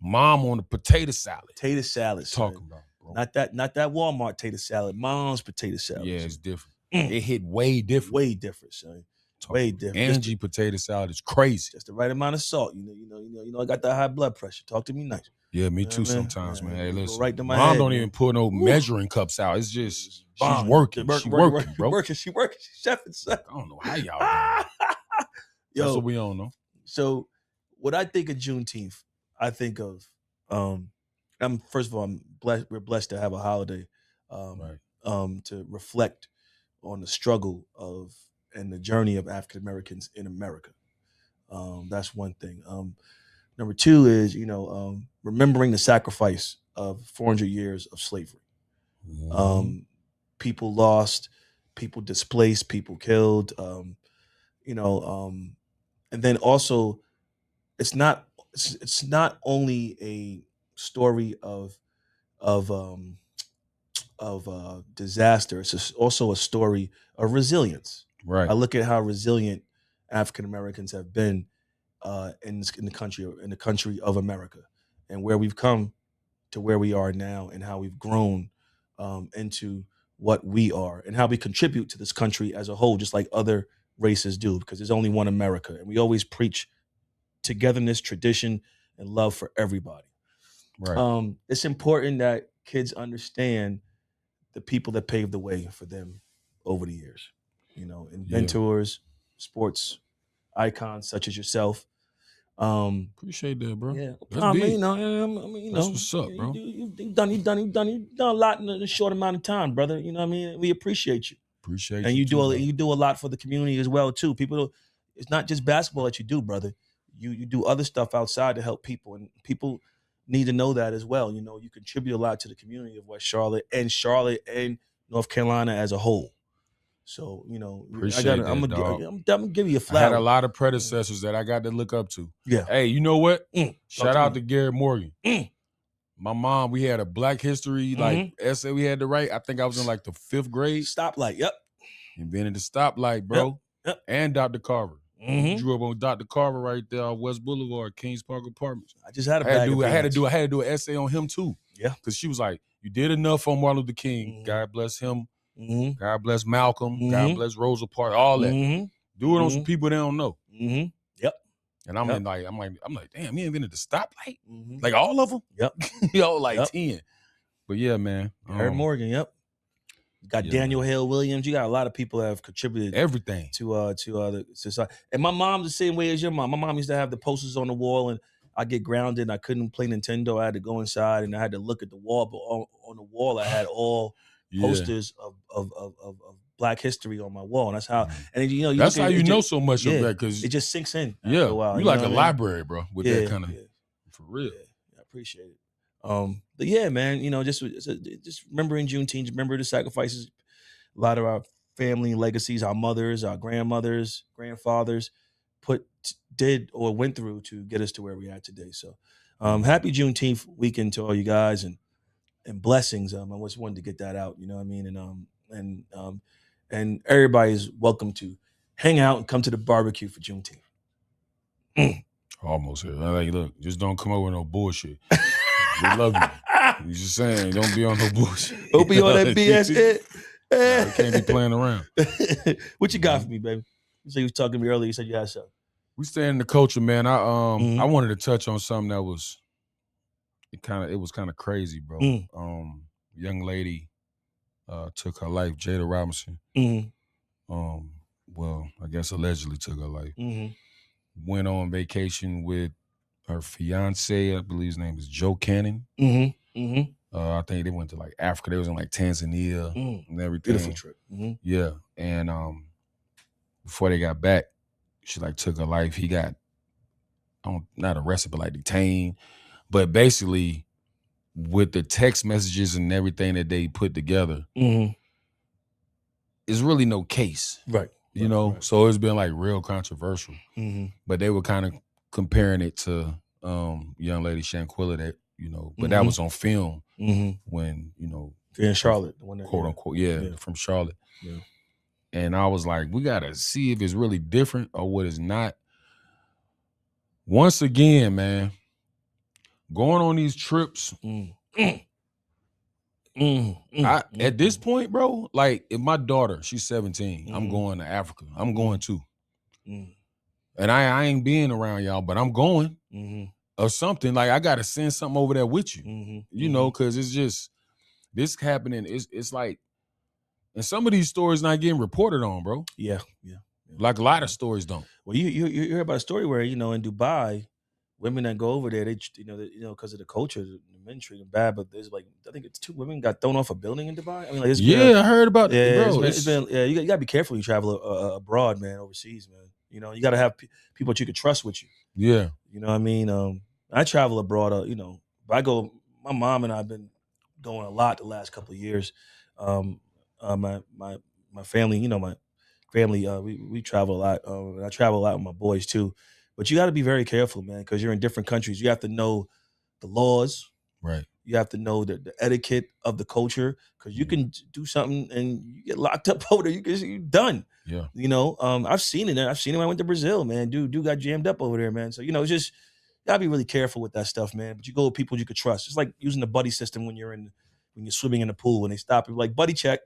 Mom on the potato salad. Potato salad. Talking about, bro. Not that Walmart potato salad. Mom's potato salad. Yeah, it's different. It hit way different. Way different, son. Way different. Angie potato salad is crazy. Just the right amount of salt. You know, I got that high blood pressure. Talk to me nice. Yeah, me too sometimes, man. Hey, listen. Right to my Mom head, don't even put no measuring cups out. It's just she's working. She's working, bro. She working. She's chefing, son. I don't know how y'all doing. That's what we on, though. So what I think of Juneteenth, I think of first of all, we're blessed to have a holiday to reflect on the struggle of and the journey of African Americans in America. That's one thing. Number two is, remembering the sacrifice of 400 years of slavery. People lost, people displaced, people killed, and then also it's not only a story of disaster. It's also a story of resilience. Right. I look at how resilient African Americans have been in the country of America, and where we've come to where we are now, and how we've grown into what we are, and how we contribute to this country as a whole, just like other races do, because there's only one America, and we always preach togetherness, tradition, and love for everybody. Right. It's important that kids understand the people that paved the way for them over the years. Inventors, sports icons such as yourself. Appreciate that, bro. Yeah, that's big. That's what's up, bro. You've done a lot in a short amount of time, brother. You know what I mean? We appreciate you. Appreciate and you too, you do a lot for the community as well too. It's not just basketball that you do, brother. You do other stuff outside to help people, and people need to know that as well. You contribute a lot to the community of West Charlotte and North Carolina as a whole. So, I'm gonna give you a flower. I had a lot of predecessors that I got to look up to. Yeah. Hey, you know what? Shout out to Garrett Morgan. My mom, we had a Black History essay we had to write. I think I was in like the 5th grade. Stoplight. Yep. Invented the stoplight, bro. Yep. And Dr. Carver. Drew up on Dr. Carver right there on West Boulevard, Kings Park Apartments. I just had I had to do an essay on him too. Yeah. Because she was like, you did enough on Martin Luther King. God bless him. God bless Malcolm. God bless Rosa Parks. All that. Do it on some people they don't know. Yep. And I'm like, damn, he invented the stoplight. Like all of them. Yep. 10. But yeah, man. Harry Morgan. Yep. You got Daniel Hale Williams. You got a lot of people that have contributed everything to the society. And my mom's the same way as your mom. My mom used to have the posters on the wall, and I get grounded. And I couldn't play Nintendo. I had to go inside, and I had to look at the wall. But on the wall, I had all posters of Black history on my wall, and that's how. And that's how you know so much of that, because it just sinks in. Yeah, a while, you like a library, bro, with that kind of for real. Yeah, I appreciate it. But yeah, man, just remembering Juneteenth, remember the sacrifices a lot of our family legacies, our mothers, our grandmothers, grandfathers did or went through to get us to where we are today. So happy Juneteenth weekend to all you guys and blessings. I just wanted to get that out, you know what I mean? And everybody's welcome to hang out and come to the barbecue for Juneteenth. Almost here. Like, look, just don't come over with no bullshit. We love you. You just saying, don't be on no bullshit. Don't be on that BS. You can't be playing around. What you got for me, baby? You said you was talking to me earlier. You said you had something. We stay in the culture, man. I wanted to touch on something that was it was kind of crazy, bro. Young lady took her life, Jada Robinson. Well, I guess allegedly took her life. Went on vacation with her fiance, I believe his name is Joe Cannon. I think they went to like Africa. They was in like Tanzania and everything. Beautiful trip. Yeah, and before they got back, she like took her life. He got not arrested, but like detained. But basically, with the text messages and everything that they put together, it's really no case, right? You know, right. So it's been like real controversial. But they were kind of comparing it to young lady Shanquilla that, but that was on film when, in Charlotte, the one that, quote unquote, from Charlotte. Yeah. And I was like, we gotta see if it's really different or what is not. Once again, man, going on these trips. At this point, bro, like if my daughter, she's 17, I'm going to Africa. I'm going too. And I ain't being around y'all, but I'm going or something. Like I got to send something over there with you, you know, because it's just this happening. It's like, and some of these stories not getting reported on, bro. Yeah. Like a lot of stories don't. Well, you hear about a story where, in Dubai, women that go over there, they because of the culture, the men treat them bad. But there's like, I think it's 2 women got thrown off a building in Dubai. I mean, like, I heard about it, bro. It's been you gotta be careful when you travel abroad, man, overseas, man. You gotta have people that you can trust with you. Yeah, you know what I mean. I travel abroad, but I go. My mom and I've been going a lot the last couple of years. My family, my family, we travel a lot. I travel a lot with my boys too. But you got to be very careful, man, because you're in different countries. You have to know the laws. Right. You have to know the etiquette of the culture, because you can do something and you get locked up over there. You're done. Yeah. I've seen it. I've seen it when I went to Brazil, man. Dude got jammed up over there, man. So, it's just, you got to be really careful with that stuff, man. But you go with people you could trust. It's like using the buddy system when you're swimming in the pool and they stop you, like, buddy check.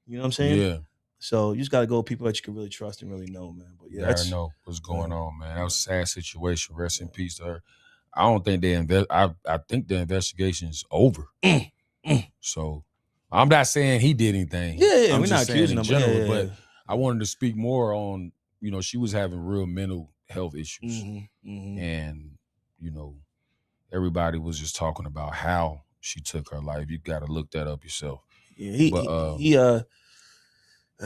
You know what I'm saying? Yeah. So you just got to go with people that you can really trust and really know, man. But yeah, I know what's going on, man. That was a sad situation. Rest in peace to her. I don't think I think the investigation is over. So I'm not saying he did anything. Yeah, I'm we're not accusing him, general, but I wanted to speak more on, she was having real mental health issues. And, everybody was just talking about how she took her life. You got to look that up yourself. Yeah,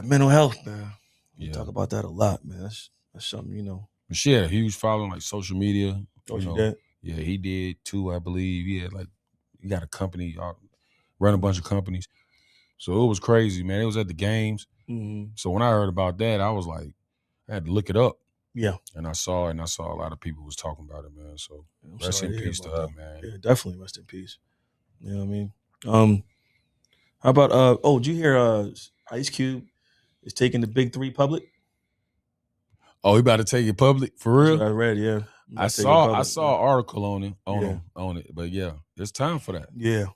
mental health, man. We talk about that a lot, man. That's something, She had a huge following, like social media. Oh, she did? Yeah, he did too, I believe. He got a company, run a bunch of companies. So it was crazy, man. It was at the games. So when I heard about that, I was like, I had to look it up. Yeah. And I saw it, and I saw a lot of people was talking about it, man. So rest in peace to her, man. Yeah, definitely rest in peace. You know what I mean? How about did you hear Ice Cube is taking the Big 3 public? Oh, he about to take it public for real? I read, yeah. I saw an article on it, but yeah, it's time for that. Yeah.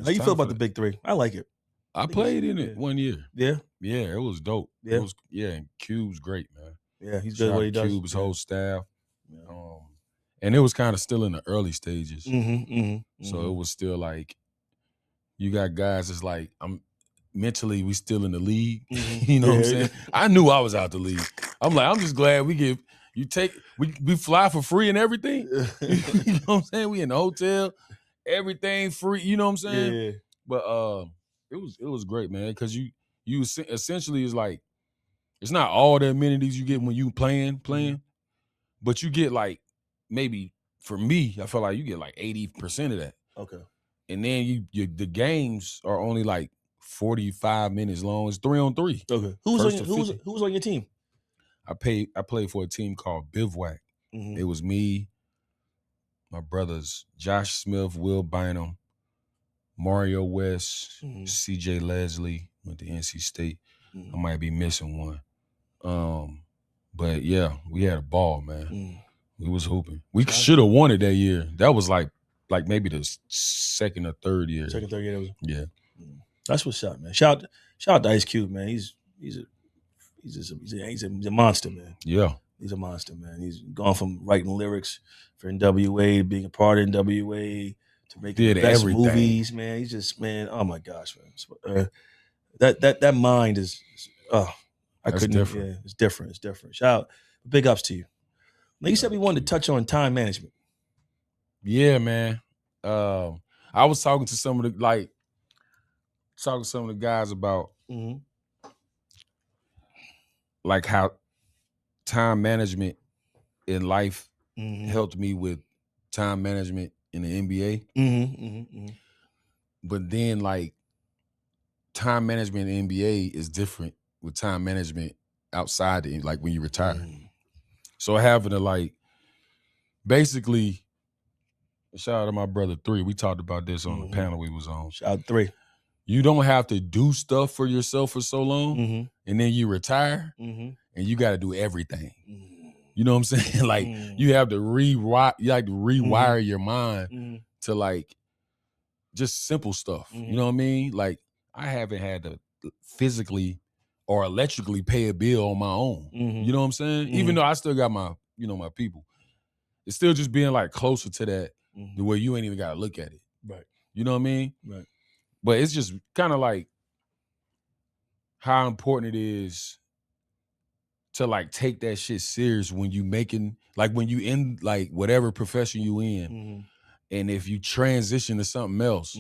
How you feel about the Big 3? I like it. I played in it 1 year. Yeah. Yeah, it was dope. Yeah. And Cube's great, man. Yeah, he's good at what he does. Cube's whole staff. Yeah. And it was kind of still in the early stages. So it was still like, you got guys that's like, mentally we still in the league. You know what I'm saying? I knew I was out the league. I'm like, I'm just glad we fly for free and everything. You know what I'm saying? We in the hotel, everything free. You know what I'm saying? Yeah. But it was great, man, because you essentially is like, it's not all the amenities you get when you playing, but you get like, maybe for me, I feel like you get like 80% of that. Okay. And then the games are only like 45 minutes long. It's 3-on-3. Okay. Who was on your team? I played for a team called Bivouac. Mm-hmm. It was me, my brothers, Josh Smith, Will Bynum, Mario West, CJ Leslie, went to NC State. I might be missing one. But yeah, we had a ball, man. We was hooping. We should have won it that year. That was like maybe the second or third year. Yeah. That's what's up, man. Shout out to Ice Cube, man. He's a monster, man. Yeah. He's a monster, man. He's gone from writing lyrics for NWA, being a part of NWA, to making the best movies, man. He's just, man, oh my gosh, man. That mind is different. Yeah, it's different. It's different. Shout out, big ups to you. Now you said we wanted to touch on time management. Yeah, man. I was talking to some of the guys about like how time management in life helped me with time management in the NBA. But then like time management in the NBA is different with time management outside like when you retire. So having to like basically, shout out to my brother 3. We talked about this on the panel we was on. Shout out 3. You don't have to do stuff for yourself for so long, and then you retire, and you got to do everything. You know what I'm saying? Like you have to rewire your mind to like just simple stuff. You know what I mean? Like I haven't had to physically or electrically pay a bill on my own. You know what I'm saying? Even though I still got my people, it's still just being like closer to that, the way you ain't even got to look at it. Right. You know what I mean? Right. But it's just kind of like how important it is to like take that shit serious when you making, like when you in like whatever profession you in, and if you transition to something else,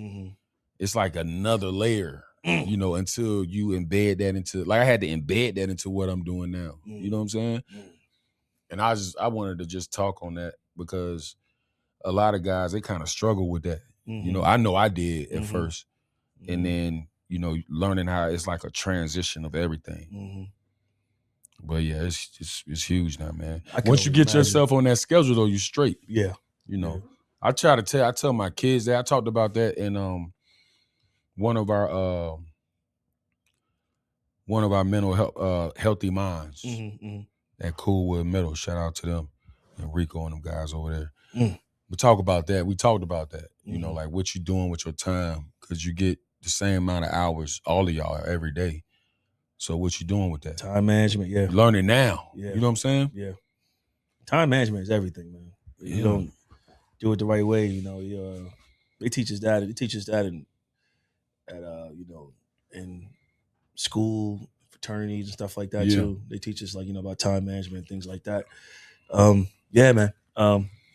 it's like another layer, you know, until you embed that into, like I had to embed that into what I'm doing now. You know what I'm saying? And I wanted to just talk on that because a lot of guys, they kind of struggle with that. You know I did at first. And then, you know, learning how it's like a transition of everything. But yeah, it's huge now, man. Once you get yourself on that schedule, though, you straight. Yeah. You know, I tell my kids that. I talked about that in one of our mental health, healthy minds. That Coolwood Middle. Shout out to them and Rico and them guys over there. We talked about that. You know, like what you doing with your time, because you get the same amount of hours, all of y'all, every day. So what you doing with that? Time management, yeah. Learning now. Yeah. You know what I'm saying? Yeah. Time management is everything, man. You don't do it the right way, you know. They teach us that. They teach us that in school, fraternities and stuff like that too. They teach us like, you know, about time management, things like that. Yeah, man.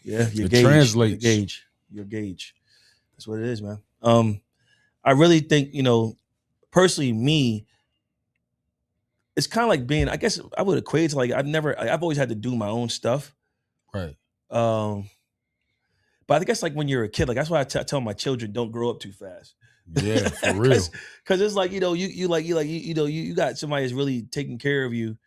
Your gauge. Translates. Your gauge. That's what it is, man. I really think, you know, personally, me, it's kind of like being, I guess I would equate it to like, I've always had to do my own stuff. Right. But I guess like when you're a kid, like that's why I tell my children, don't grow up too fast. Yeah, for real. Because it's like, you know, you got somebody that's really taking care of you.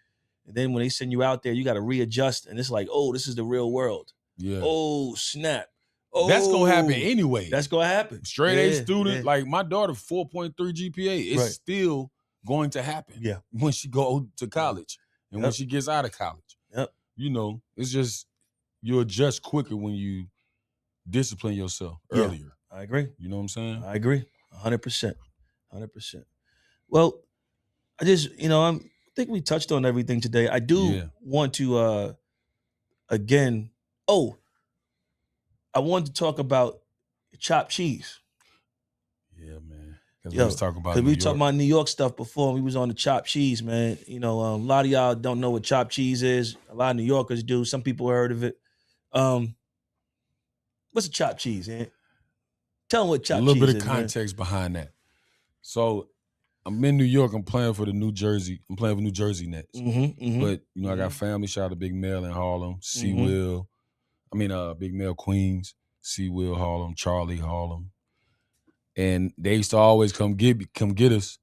And then when they send you out there, you got to readjust. And it's like, oh, this is the real world. Yeah. Oh, snap. Oh, that's gonna happen anyway. That's gonna happen. Straight A student, like my daughter, 4.3 GPA, it's still going to happen. Yeah. When she go to college and when she gets out of college. Yep. You know, it's just you adjust quicker when you discipline yourself earlier. I agree. You know what I'm saying? I agree. 100%. 100%. Well, I just, you know, I think we touched on everything today. I do want to again. Oh, I wanted to talk about chopped cheese. Yeah, man. Because we was talking about New York stuff before. We was on the chopped cheese, man. You know, a lot of y'all don't know what chopped cheese is. A lot of New Yorkers do. Some people heard of it. What's a chopped cheese, man? Tell them what chopped cheese is. A little bit of context behind that. So I'm in New York. I'm playing for New Jersey Nets. But, you know, I got family. Shout out to Big Mel in Harlem. Big Mel Queens. C. Will Harlem. Charlie Harlem. And they used to always come get us.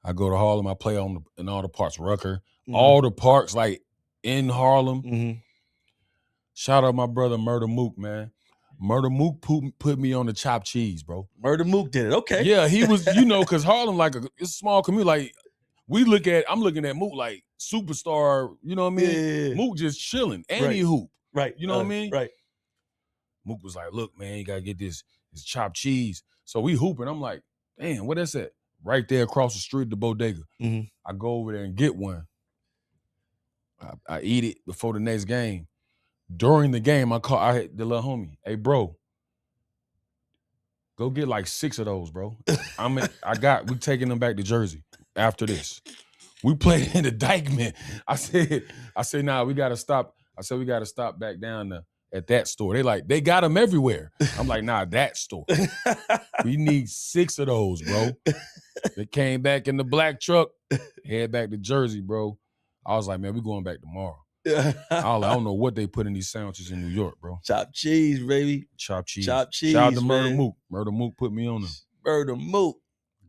I go to Harlem. I play in all the parks, Rucker, all the parks like in Harlem. Shout out my brother Murder Mook, man. Murder Mook put me on the chopped cheese, bro. Murder Mook did it. Okay. Yeah, he was, because Harlem it's a small community. Like I'm looking at Mook like superstar. You know what I mean? Yeah. Mook just chilling, and he hoop. Right. You know what I mean? Right. Mook was like, "Look, man, you gotta get this chopped cheese." So we hooping. I'm like, "Damn, what is that?" Right there across the street, the bodega. I go over there and get one. I eat it before the next game. During the game, I hit the little homie, "Hey, bro, go get like 6 of those, bro. We taking them back to Jersey after this. We played in the Dykeman." I said, "Nah, we gotta stop." I said, "We gotta stop back down at that store." They got them everywhere. I'm like, "Nah, that store. We need 6 of those, bro." They came back in the black truck, head back to Jersey, bro. I was like, "Man, we going back tomorrow." I don't know what they put in these sandwiches in New York, bro. Chopped cheese, baby. Chopped cheese. Chopped cheese. Shout out to Murder Mook. Murder Mook put me on them. Murder Mook.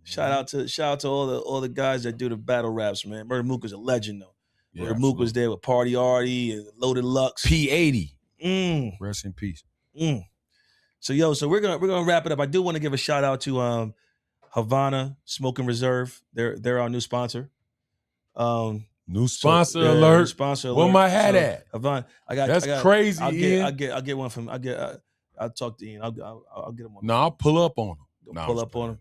Shout out to all the guys that do the battle raps, man. Murder Mook is a legend, though. Yeah, Murder Mook was there with Party Artie and Loaded Lux. P80. Rest in peace. So we're gonna wrap it up. I do want to give a shout out to Havana Smoking Reserve. They're our new sponsor. New sponsor alert. New sponsor alert. Where my hat at? Havana. That's crazy. I'll get one from. I'll talk to Ian. I'll get him on. No, I'll pull up on him. Pull up on him.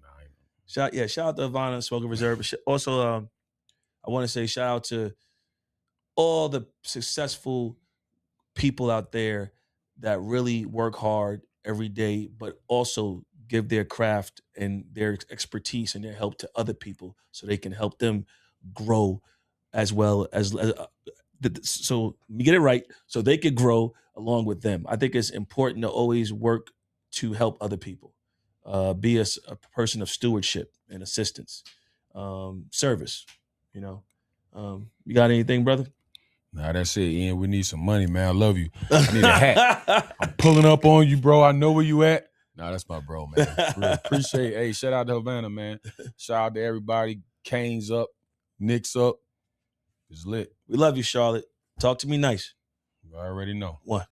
Shout out to Havana Smoking Reserve. Also, I want to say shout out to all the successful people out there that really work hard every day, but also give their craft and their expertise and their help to other people so they can help them grow as well as so you get it right so they could grow along with them. I think it's important to always work to help other people, be a person of stewardship and assistance, service. You got anything, brother? Nah, that's it, Ian. We need some money, man. I love you. I need a hat. I'm pulling up on you, bro. I know where you at. Nah, that's my bro, man. Really appreciate it. Hey, shout out to Havana, man. Shout out to everybody. Canes up. Knicks up. It's lit. We love you, Charlotte. Talk to me nice. You already know. 1.